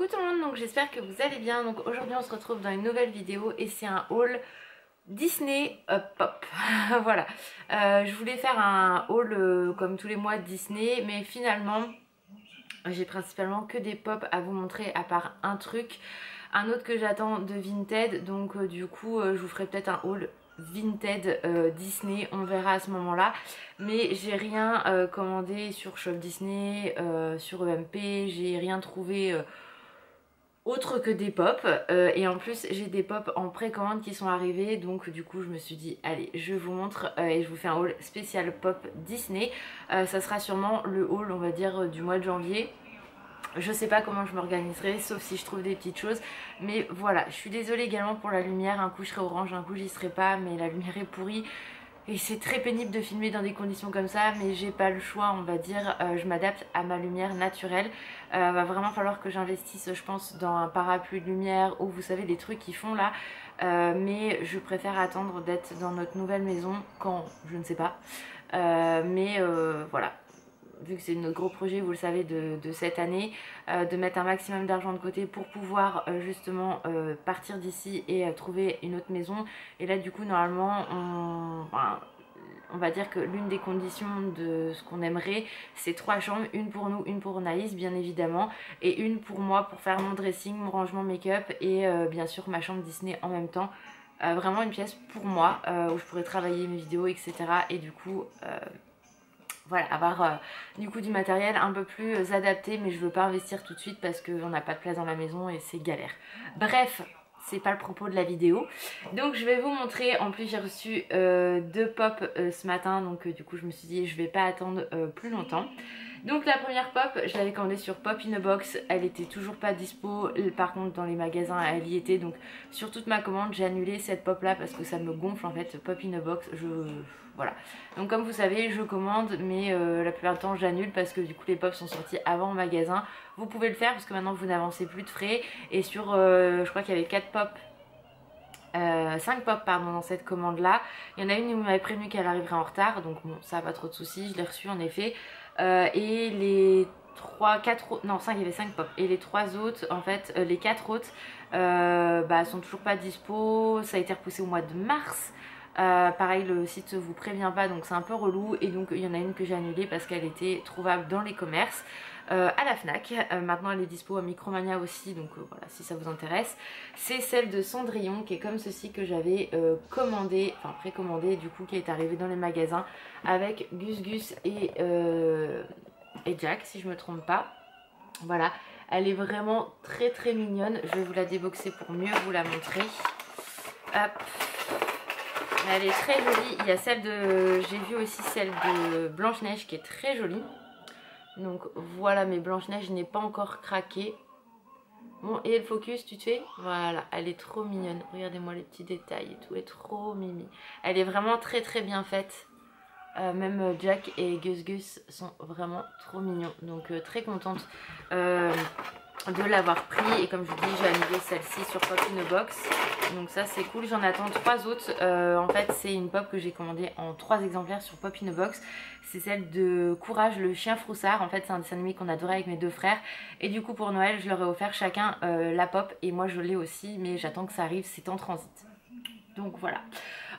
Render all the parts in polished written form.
Coucou tout le monde, donc j'espère que vous allez bien. Donc aujourd'hui on se retrouve dans une nouvelle vidéo et c'est un haul Disney Pop. Voilà, je voulais faire un haul comme tous les mois de Disney, mais finalement j'ai principalement que des pop à vous montrer à part un truc, un autre que j'attends de Vinted. Donc du coup je vous ferai peut-être un haul Vinted Disney, on verra à ce moment là, mais j'ai rien commandé sur Shop Disney, sur EMP, j'ai rien trouvé autre que des pop, et en plus j'ai des pop en précommande qui sont arrivés, donc du coup je me suis dit allez je vous montre et je vous fais un haul spécial pop Disney. Ça sera sûrement le haul on va dire du mois de janvier. Je sais pas comment je m'organiserai sauf si je trouve des petites choses, mais voilà, je suis désolée également pour la lumière, un coup je serai orange, un coup j'y serai pas, mais la lumière est pourrie et c'est très pénible de filmer dans des conditions comme ça, mais j'ai pas le choix on va dire, je m'adapte à ma lumière naturelle. Va vraiment falloir que j'investisse je pense dans un parapluie de lumière ou vous savez des trucs qu'ils font là, mais je préfère attendre d'être dans notre nouvelle maison quand je ne sais pas, mais voilà, vu que c'est notre gros projet vous le savez de cette année, de mettre un maximum d'argent de côté pour pouvoir justement partir d'ici et trouver une autre maison. Et là du coup normalement on va dire que l'une des conditions de ce qu'on aimerait c'est 3 chambres, une pour nous, une pour Naïs bien évidemment, et une pour moi pour faire mon dressing, mon rangement make-up et bien sûr ma chambre Disney en même temps. Vraiment une pièce pour moi où je pourrais travailler mes vidéos etc. Et du coup voilà, avoir du coup du matériel un peu plus adapté, mais je veux pas investir tout de suite parce qu'on n'a pas de place dans la maison et c'est galère. Bref, c'est pas le propos de la vidéo. Donc je vais vous montrer, en plus j'ai reçu 2 pop ce matin, donc du coup je me suis dit je vais pas attendre plus longtemps. Donc la première pop, je l'avais commandée sur Pop in a Box, elle était toujours pas dispo, par contre dans les magasins elle y était, donc sur toute ma commande j'ai annulé cette pop là parce que ça me gonfle en fait, Pop in a Box, voilà. Donc comme vous savez je commande mais la plupart du temps j'annule parce que du coup les pops sont sortis avant au magasin. Vous pouvez le faire parce que maintenant vous n'avancez plus de frais, et sur je crois qu'il y avait 4 pop 5 pop pardon dans cette commande là. Il y en a une où vous m'avez prévenu qu'elle arriverait en retard, donc bon ça va pas trop de soucis, je l'ai reçue en effet. Et les 4 autres, non 5, il y avait 5 pop, et les 3 autres en fait, les 4 autres sont toujours pas dispo, ça a été repoussé au mois de mars. Pareil le site vous prévient pas donc c'est un peu relou, et donc il y en a une que j'ai annulée parce qu'elle était trouvable dans les commerces à la Fnac. Maintenant elle est dispo à Micromania aussi, donc voilà si ça vous intéresse. C'est celle de Cendrillon qui est comme ceci, que j'avais commandé, enfin précommandé du coup, qui est arrivée dans les magasins avec Gus Gus et Jack si je me trompe pas. Voilà, elle est vraiment très très mignonne, je vais vous la déboxer pour mieux vous la montrer. Hop, elle est très jolie. Il y a celle de, j'ai vu aussi celle de Blanche-Neige qui est très jolie. Donc voilà, mais Blanche-Neige n'est pas encore craquée. Bon, et le focus, tu te fais, voilà, elle est trop mignonne. Regardez-moi les petits détails et tout, elle est trop mimi. Elle est vraiment très très bien faite. Même Jack et Gus Gus sont vraiment trop mignons. Donc très contente de l'avoir pris, et comme je vous dis j'ai annulé celle-ci sur Pop in a Box, donc ça c'est cool. J'en attends 3 autres, en fait c'est une pop que j'ai commandée en 3 exemplaires sur Pop in a Box. C'est celle de Courage le chien froussard, en fait c'est un dessin animé qu'on adorait avec mes 2 frères, et du coup pour Noël je leur ai offert chacun la pop, et moi je l'ai aussi mais j'attends que ça arrive, c'est en transit. Donc voilà.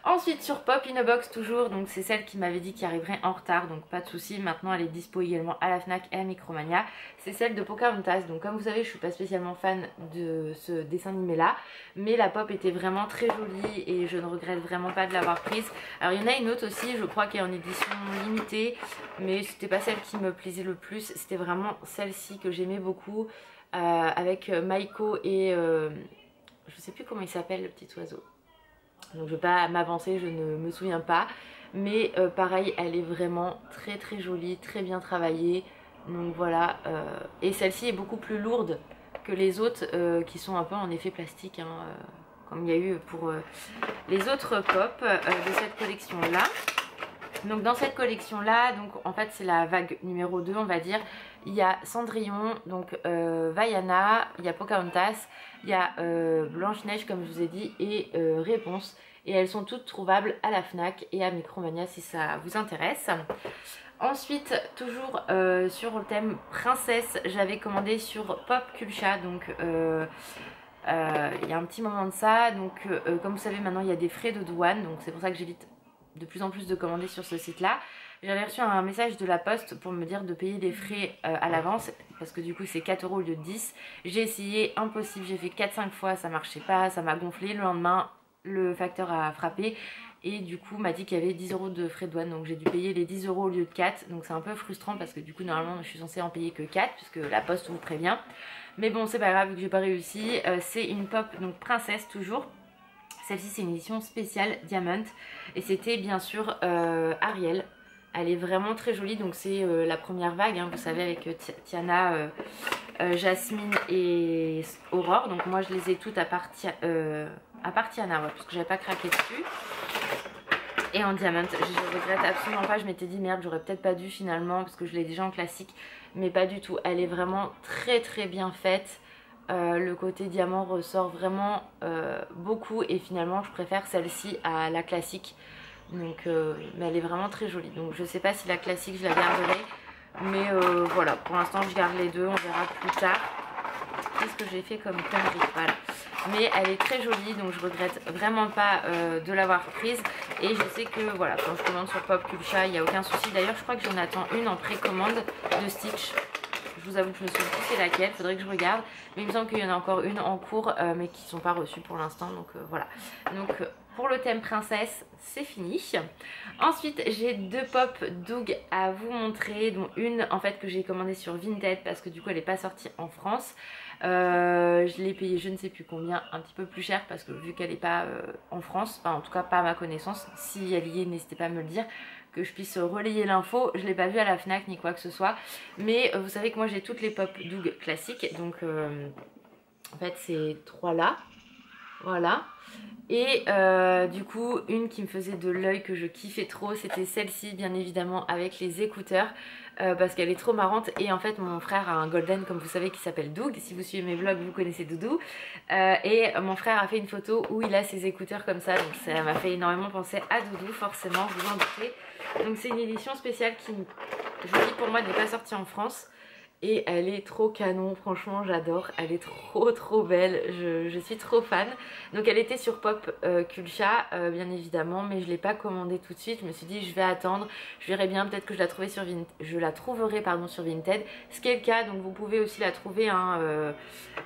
Ensuite sur Pop in a Box toujours, donc c'est celle qui m'avait dit qu'il arriverait en retard, donc pas de souci. Maintenant elle est dispo également à la Fnac et à Micromania. C'est celle de Pocahontas. Donc comme vous savez je suis pas spécialement fan de ce dessin animé là, mais la pop était vraiment très jolie et je ne regrette vraiment pas de l'avoir prise. Alors il y en a une autre aussi, je crois qu'elle est en édition limitée, mais c'était pas celle qui me plaisait le plus, c'était vraiment celle-ci que j'aimais beaucoup, avec Maiko et je sais plus comment il s'appelle le petit oiseau. Donc je vais pas m'avancer, je ne me souviens pas, mais pareil elle est vraiment très très jolie, très bien travaillée. Donc voilà, et celle-ci est beaucoup plus lourde que les autres qui sont un peu en effet plastique, hein, comme il y a eu pour les autres pop de cette collection là. Donc dans cette collection là, donc en fait c'est la vague numéro 2 on va dire. Il y a Cendrillon, donc Vaiana, il y a Pocahontas, il y a Blanche-Neige comme je vous ai dit, et Réponse. et elles sont toutes trouvables à la Fnac et à Micromania si ça vous intéresse. Ensuite, toujours sur le thème princesse, j'avais commandé sur Pop Culcha, donc il y a un petit moment de ça. Donc comme vous savez, maintenant il y a des frais de douane, donc c'est pour ça que j'évite de plus en plus de commander sur ce site là. J'avais reçu un message de la poste pour me dire de payer les frais à l'avance, parce que du coup c'est 4 € au lieu de 10. J'ai essayé, impossible, j'ai fait 4-5 fois, ça marchait pas, ça m'a gonflé. Le lendemain, le facteur a frappé et du coup m'a dit qu'il y avait 10 € de frais de douane, donc j'ai dû payer les 10 € au lieu de 4. Donc c'est un peu frustrant parce que du coup normalement je suis censée en payer que 4 puisque la poste vous prévient. Mais bon, c'est pas grave vu que j'ai pas réussi. C'est une pop, donc princesse toujours. Celle-ci c'est une édition spéciale Diamond et c'était bien sûr Ariel. Elle est vraiment très jolie, donc c'est la première vague, hein, vous savez, avec Tiana, Jasmine et Aurore. Donc moi je les ai toutes à part Tiana, ouais, parce que j'avais pas craqué dessus. Et en diamant, je regrette absolument pas, je m'étais dit merde, j'aurais peut-être pas dû finalement, parce que je l'ai déjà en classique, mais pas du tout. Elle est vraiment très très bien faite. Le côté diamant ressort vraiment beaucoup et finalement je préfère celle-ci à la classique. Donc, mais elle est vraiment très jolie. Donc je sais pas si la classique je la garderai, mais voilà, pour l'instant je garde les deux, on verra plus tard. Qu'est-ce que j'ai fait comme connerie, voilà. Mais elle est très jolie, donc je regrette vraiment pas de l'avoir prise. Et je sais que voilà, quand je commande sur Pop Culcha, il n'y a aucun souci. D'ailleurs je crois que j'en attends une en précommande de Stitch. Je vous avoue que je me souviens plus c'est laquelle, faudrait que je regarde. Mais il me semble qu'il y en a encore une en cours, mais qui ne sont pas reçues pour l'instant. Donc voilà. Donc pour le thème princesse, c'est fini. Ensuite, j'ai deux pop Doug à vous montrer, dont une en fait que j'ai commandée sur Vinted parce que du coup elle n'est pas sortie en France. Je l'ai payée je ne sais plus combien, un petit peu plus cher parce que vu qu'elle n'est pas en France, enfin en tout cas pas à ma connaissance, si elle y est n'hésitez pas à me le dire, que je puisse relayer l'info. Je l'ai pas vue à la Fnac ni quoi que ce soit, mais vous savez que moi j'ai toutes les pop Doug classiques, donc en fait c'est trois là, voilà. Et du coup une qui me faisait de l'œil que je kiffais trop, c'était celle-ci bien évidemment avec les écouteurs. Parce qu'elle est trop marrante et en fait mon frère a un golden comme vous savez qui s'appelle Doug, si vous suivez mes vlogs vous connaissez Doudou, et mon frère a fait une photo où il a ses écouteurs comme ça, donc ça m'a fait énormément penser à Doudou forcément, vous en doutez. Donc c'est une édition spéciale qui, je vous dis, pour moi n'est pas sortie en France. Et elle est trop canon, franchement j'adore, elle est trop belle, je suis trop fan. Donc elle était sur Pop Culcha bien évidemment, mais je ne l'ai pas commandée tout de suite. Je me suis dit je vais attendre, je verrai bien, peut-être que je la trouverai sur sur Vinted, ce qui est le cas. Donc vous pouvez aussi la trouver hein,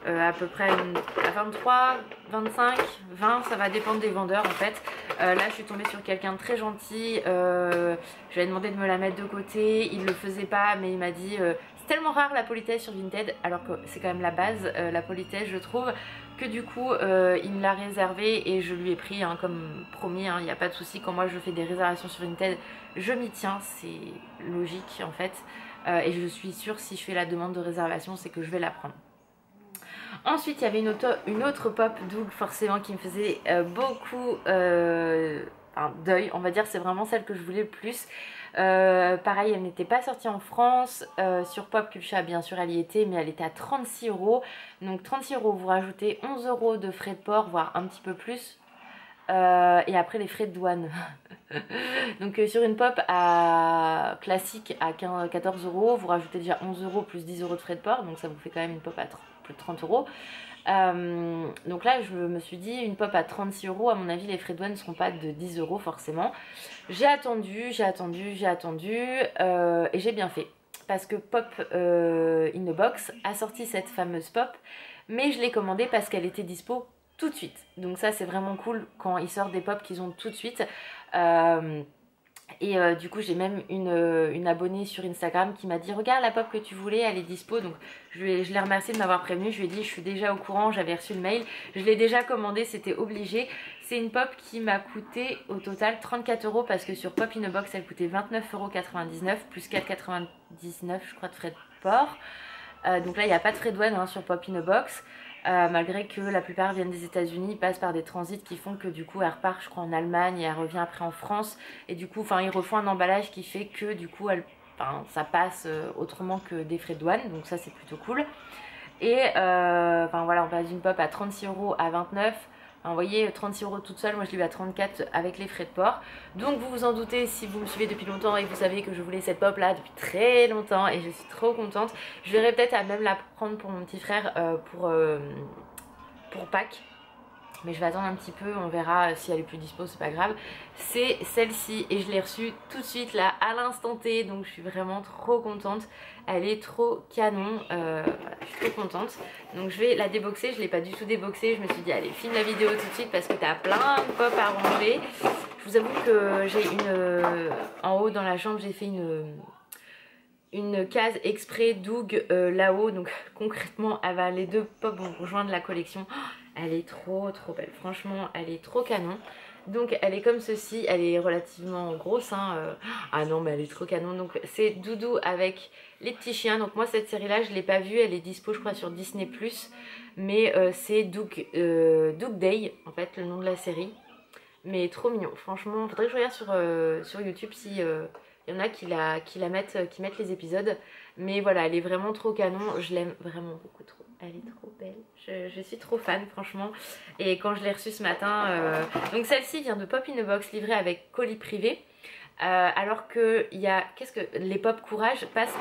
à peu près à 23, 25, 20, ça va dépendre des vendeurs en fait. Là je suis tombée sur quelqu'un de très gentil, je lui ai demandé de me la mettre de côté, il le faisait pas mais il m'a dit... c'est tellement rare la politesse sur Vinted, alors que c'est quand même la base, la politesse je trouve, que du coup il me l'a réservé et je lui ai pris hein, comme promis, il n'y a pas de souci. Quand moi je fais des réservations sur Vinted, je m'y tiens, c'est logique en fait, et je suis sûre si je fais la demande de réservation c'est que je vais la prendre. Ensuite il y avait une autre pop Doug forcément qui me faisait beaucoup deuil, on va dire, c'est vraiment celle que je voulais le plus. Pareil, elle n'était pas sortie en France, sur Pop Culcha bien sûr elle y était, mais elle était à 36 €. Donc 36 €, vous rajoutez 11 € de frais de port, voire un petit peu plus, et après les frais de douane. Donc sur une pop à classique à 14 €, vous rajoutez déjà 11 € plus 10 € de frais de port, donc ça vous fait quand même une pop à plus de 30 €. Donc là je me suis dit une pop à 36 €, à mon avis les frais de douane ne seront pas de 10 € forcément. J'ai attendu et j'ai bien fait parce que Pop in a Box a sorti cette fameuse pop, mais je l'ai commandée parce qu'elle était dispo tout de suite. Donc ça c'est vraiment cool quand ils sortent des pop qu'ils ont tout de suite. Et du coup j'ai même une abonnée sur Instagram qui m'a dit regarde la pop que tu voulais, elle est dispo. Donc je l'ai remercié de m'avoir prévenu, je lui ai dit je suis déjà au courant, j'avais reçu le mail, je l'ai déjà commandé, c'était obligé. C'est une pop qui m'a coûté au total 34 € parce que sur Pop in a Box elle coûtait 29,99 € plus 4,99 € je crois de frais de port. Donc là il n'y a pas de frais de douane hein, sur Pop in a Box. Malgré que la plupart viennent des États-Unis, passent par des transits qui font que du coup elle repart je crois en Allemagne et elle revient après en France, et du coup enfin ils refont un emballage qui fait que du coup ça passe autrement que des frais de douane, donc ça c'est plutôt cool. Et enfin voilà, on passe d'une pop à 36 € à 29, Vous voyez, 36 € toute seule, moi je l'ai eu à 34 avec les frais de port. Donc vous vous en doutez si vous me suivez depuis longtemps et que vous savez que je voulais cette pop là depuis très longtemps et je suis trop contente. Je verrai peut-être à même la prendre pour mon petit frère pour Pâques. Mais je vais attendre un petit peu, on verra si elle est plus dispo, c'est pas grave. C'est celle-ci et je l'ai reçue tout de suite là à l'instant T, donc je suis vraiment trop contente. Elle est trop canon, voilà, je suis trop contente. Donc je vais la déboxer, je l'ai pas du tout déboxée, je me suis dit allez filme la vidéo tout de suite parce que t'as plein de pop à ranger. Je vous avoue que j'ai en haut dans la chambre j'ai fait une case exprès Doug là-haut, donc concrètement les deux pop vont rejoindre la collection. Oh, elle est trop belle, franchement elle est trop canon. Donc elle est comme ceci, elle est relativement grosse hein, ah non mais elle est trop canon. Donc c'est Doudou avec les petits chiens. Donc moi cette série là je l'ai pas vue, elle est dispo je crois sur Disney+, mais c'est Doug Day en fait le nom de la série. Mais trop mignon, franchement faudrait que je regarde sur YouTube si il y en a qui mettent les épisodes. Mais voilà, elle est vraiment trop canon. Je l'aime vraiment beaucoup trop. Elle est trop belle. Je suis trop fan, franchement. Et quand je l'ai reçue ce matin... Donc celle-ci vient de Pop in a Box, livrée avec colis privé. Alors que les Pop Courage passent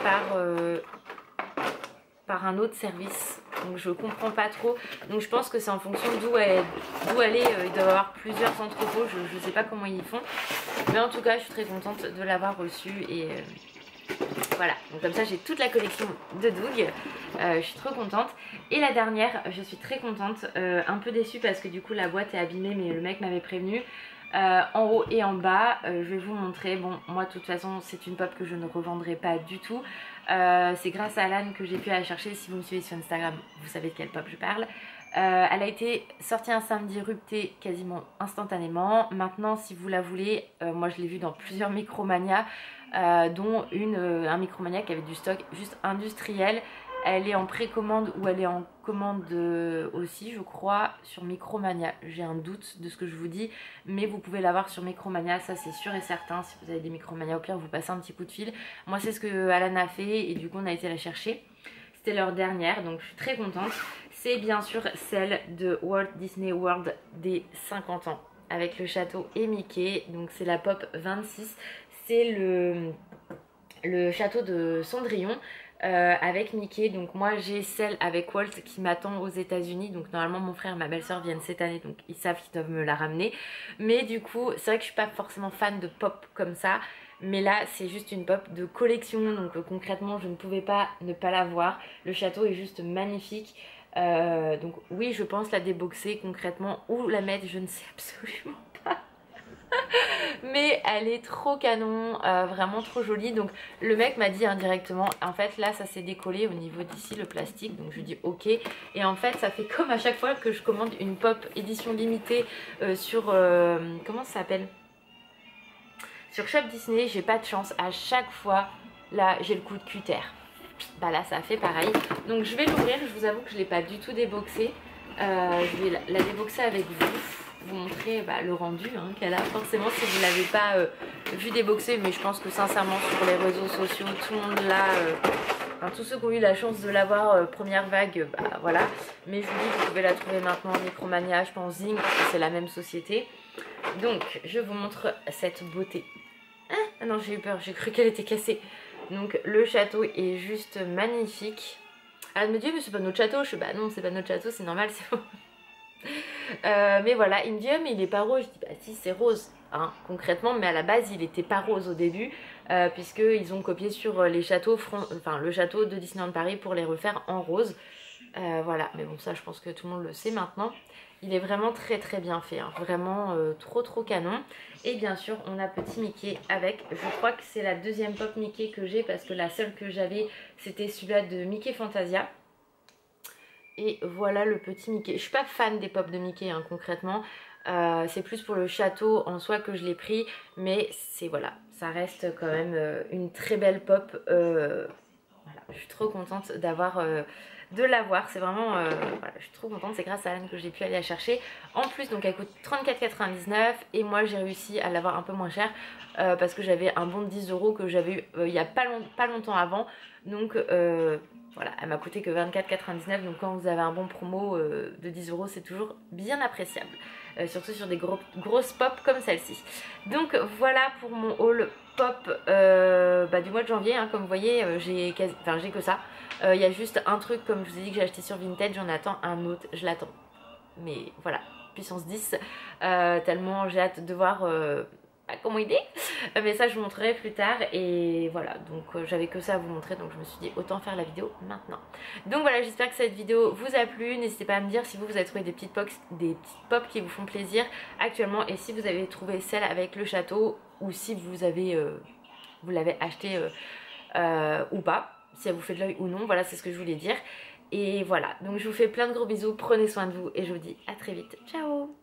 par un autre service. Donc je comprends pas trop. Donc je pense que c'est en fonction d'où elle est. Ils doivent avoir plusieurs entrepôts. Je sais pas comment ils font. Mais en tout cas, je suis très contente de l'avoir reçue. Et voilà. Donc comme ça, j'ai toute la collection de Doug. Je suis trop contente. Et la dernière, je suis très contente. Un peu déçue parce que du coup, la boîte est abîmée. Mais le mec m'avait prévenu. En haut et en bas, je vais vous montrer. Bon, moi de toute façon, c'est une pop que je ne revendrai pas du tout. C'est grâce à Alan que j'ai pu la chercher. Si vous me suivez sur Instagram, vous savez de quelle pop je parle. Elle a été sortie un samedi, ruptée quasiment instantanément. Maintenant, si vous la voulez, moi je l'ai vue dans plusieurs Micromania, dont un Micromania qui avait du stock juste industriel. Elle est en précommande ou elle est en commande aussi, je crois, sur Micromania. J'ai un doute de ce que je vous dis, mais vous pouvez l'avoir sur Micromania, ça c'est sûr et certain. Si vous avez des Micromania, au pire, vous passez un petit coup de fil. Moi, c'est ce que Alan a fait et du coup, on a été la chercher. C'était leur dernière, donc je suis très contente. C'est bien sûr celle de Walt Disney World des 50 ans, avec le château et Mickey. Donc c'est la pop 26. C'est le château de Cendrillon. Avec Mickey. Donc moi j'ai celle avec Walt qui m'attend aux États-Unis. Donc normalement mon frère et ma belle-sœur viennent cette année, donc ils savent qu'ils doivent me la ramener. Mais du coup c'est vrai que je suis pas forcément fan de pop comme ça. Mais là c'est juste une pop de collection. Donc concrètement je ne pouvais pas ne pas la voir. Le château est juste magnifique. Donc oui je pense la déboxer concrètement ou la mettre, je ne sais absolument pas. Mais elle est trop canon, vraiment trop jolie. Donc le mec m'a dit indirectement, en fait là ça s'est décollé au niveau d'ici le plastique. Donc je lui dis ok. Et en fait ça fait comme à chaque fois que je commande une pop édition limitée sur, comment ça s'appelle, sur Shop Disney, j'ai pas de chance. À chaque fois là j'ai le coup de cutter. Bah là ça a fait pareil. Donc je vais l'ouvrir, je vous avoue que je l'ai pas du tout déboxé. Je vais la déboxer avec vous montrer le rendu qu'elle a. Forcément si vous ne l'avez pas vu déboxer, mais je pense que sincèrement sur les réseaux sociaux tout le monde l'a, enfin, tous ceux qui ont eu la chance de l'avoir première vague, voilà. Mais je vous dis vous pouvez la trouver maintenant en Micromania, je pense Zing, c'est la même société. Donc je vous montre cette beauté. Ah non j'ai eu peur, j'ai cru qu'elle était cassée. Donc le château est juste magnifique. Elle me dit mais c'est pas notre château. Je suis bah non c'est pas notre château, c'est normal, c'est bon. Mais voilà, il me dit oh, mais il est pas rose. Je dis bah si c'est rose concrètement, mais à la base il était pas rose au début puisque ils ont copié sur les châteaux, enfin le château de Disneyland Paris pour les refaire en rose. Voilà, mais bon ça je pense que tout le monde le sait maintenant. Il est vraiment très très bien fait, vraiment trop canon. Et bien sûr on a petit Mickey avec, je crois que c'est la deuxième pop Mickey que j'ai parce que la seule que j'avais c'était celui-là de Mickey Fantasia. Et voilà le petit Mickey. Je suis pas fan des pop de Mickey concrètement. C'est plus pour le château en soi que je l'ai pris. Mais c'est voilà, ça reste quand même une très belle pop. Voilà, je suis trop contente d'avoir de l'avoir. C'est vraiment, voilà, je suis trop contente, c'est grâce à Anne que j'ai pu aller la chercher. En plus donc elle coûte 34,99 et moi j'ai réussi à l'avoir un peu moins cher parce que j'avais un bon de 10 € que j'avais eu il y a pas longtemps avant. Donc voilà, elle m'a coûté que 24,99, donc quand vous avez un bon promo de 10 € c'est toujours bien appréciable. Surtout sur des grosses pop comme celle-ci. Donc voilà pour mon haul pop du mois de janvier, hein. Comme vous voyez j'ai que ça. Il y a juste un truc comme je vous ai dit que j'ai acheté sur Vinted, j'en attends un autre, je l'attends. Mais voilà, puissance 10, tellement j'ai hâte de voir comment il est. Mais ça je vous montrerai plus tard et voilà, donc j'avais que ça à vous montrer, donc je me suis dit autant faire la vidéo maintenant. Donc voilà, j'espère que cette vidéo vous a plu. N'hésitez pas à me dire si vous avez trouvé des petites pop qui vous font plaisir actuellement et si vous avez trouvé celle avec le château ou si vous avez vous l'avez acheté ou pas, si elle vous fait de l'œil ou non. Voilà, c'est ce que je voulais dire. Et voilà, donc je vous fais plein de gros bisous, prenez soin de vous et je vous dis à très vite. Ciao!